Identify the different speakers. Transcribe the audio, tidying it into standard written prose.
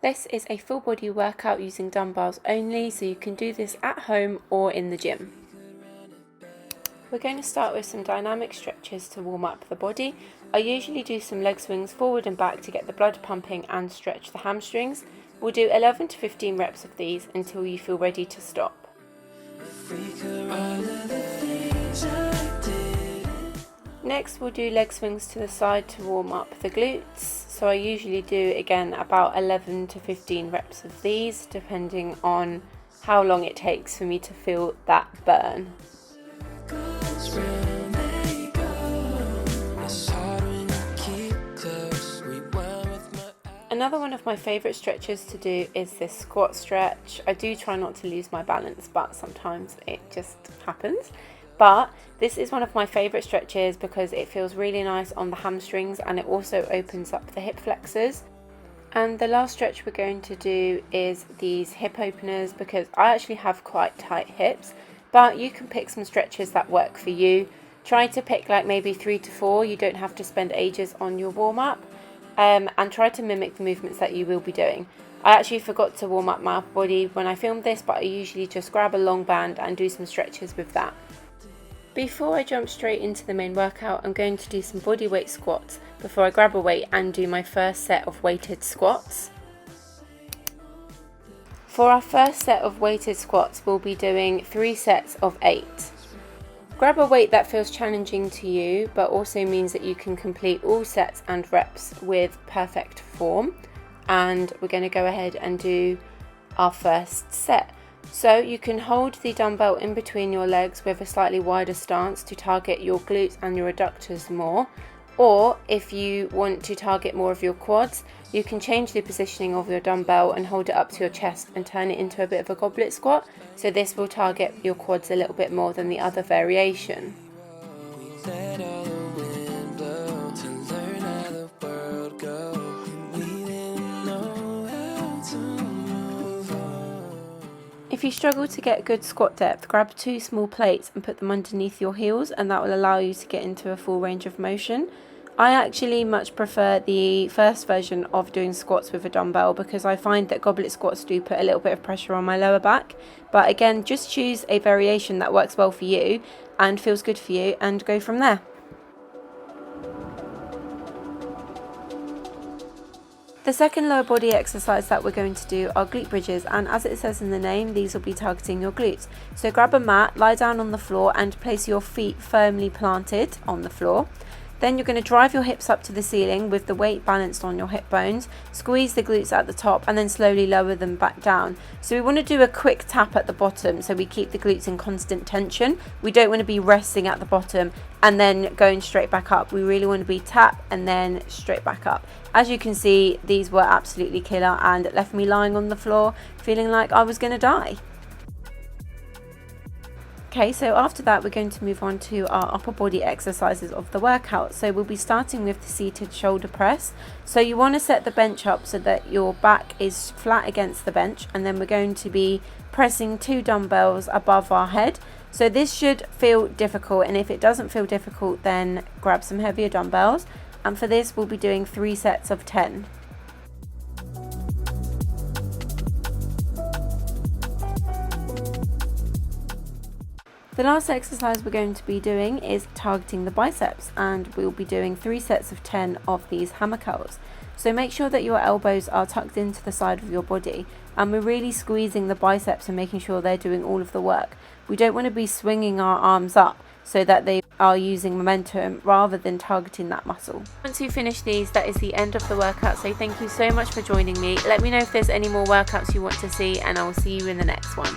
Speaker 1: This is a full body workout using dumbbells only, so you can do this at home or in the gym. We're going to start with some dynamic stretches to warm up the body. I usually do some leg swings forward and back to get the blood pumping and stretch the hamstrings. We'll do 11 to 15 reps of these until you feel ready to stop. Next, we'll do leg swings to the side to warm up the glutes. So I usually do, again, about 11 to 15 reps of these, depending on how long it takes for me to feel that burn. Another one of my favourite stretches to do is this squat stretch. I do try not to lose my balance, but sometimes it just happens. But this is one of my favourite stretches because it feels really nice on the hamstrings and it also opens up the hip flexors. And the last stretch we're going to do is these hip openers because I actually have quite tight hips, but you can pick some stretches that work for you. Try to pick like maybe 3 to 4, you don't have to spend ages on your warm up, and try to mimic the movements that you will be doing. I actually forgot to warm up my upper body when I filmed this, but I usually just grab a long band and do some stretches with that. Before I jump straight into the main workout, I'm going to do some body weight squats before I grab a weight and do my first set of weighted squats. For our first set of weighted squats, we'll be doing 3 sets of 8. Grab a weight that feels challenging to you, but also means that you can complete all sets and reps with perfect form. And we're going to go ahead and do our first set. So you can hold the dumbbell in between your legs with a slightly wider stance to target your glutes and your adductors more. Or if you want to target more of your quads, you can change the positioning of your dumbbell and hold it up to your chest and turn it into a bit of a goblet squat. So this will target your quads a little bit more than the other variation. If you struggle to get good squat depth, grab 2 small plates and put them underneath your heels, and that will allow you to get into a full range of motion. I actually much prefer the first version of doing squats with a dumbbell because I find that goblet squats do put a little bit of pressure on my lower back. But again, just choose a variation that works well for you and feels good for you and go from there. The second lower body exercise that we're going to do are glute bridges, and as it says in the name, these will be targeting your glutes. So grab a mat, lie down on the floor and place your feet firmly planted on the floor. Then you're going to drive your hips up to the ceiling with the weight balanced on your hip bones, squeeze the glutes at the top and then slowly lower them back down. So we want to do a quick tap at the bottom so we keep the glutes in constant tension. We don't want to be resting at the bottom and then going straight back up. We really want to be tap and then straight back up. As you can see, these were absolutely killer and it left me lying on the floor feeling like I was going to die. Okay, so after that we're going to move on to our upper body exercises of the workout. So we'll be starting with the seated shoulder press. So you want to set the bench up so that your back is flat against the bench, and then we're going to be pressing 2 dumbbells above our head. So this should feel difficult, and if it doesn't feel difficult then grab some heavier dumbbells, and for this we'll be doing 3 sets of 10. The last exercise we're going to be doing is targeting the biceps, and we'll be doing 3 sets of 10 of these hammer curls. So make sure that your elbows are tucked into the side of your body, and we're really squeezing the biceps and making sure they're doing all of the work. We don't want to be swinging our arms up so that they are using momentum rather than targeting that muscle. Once you finish these, that is the end of the workout, so thank you so much for joining me. Let me know if there's any more workouts you want to see, and I will see you in the next one.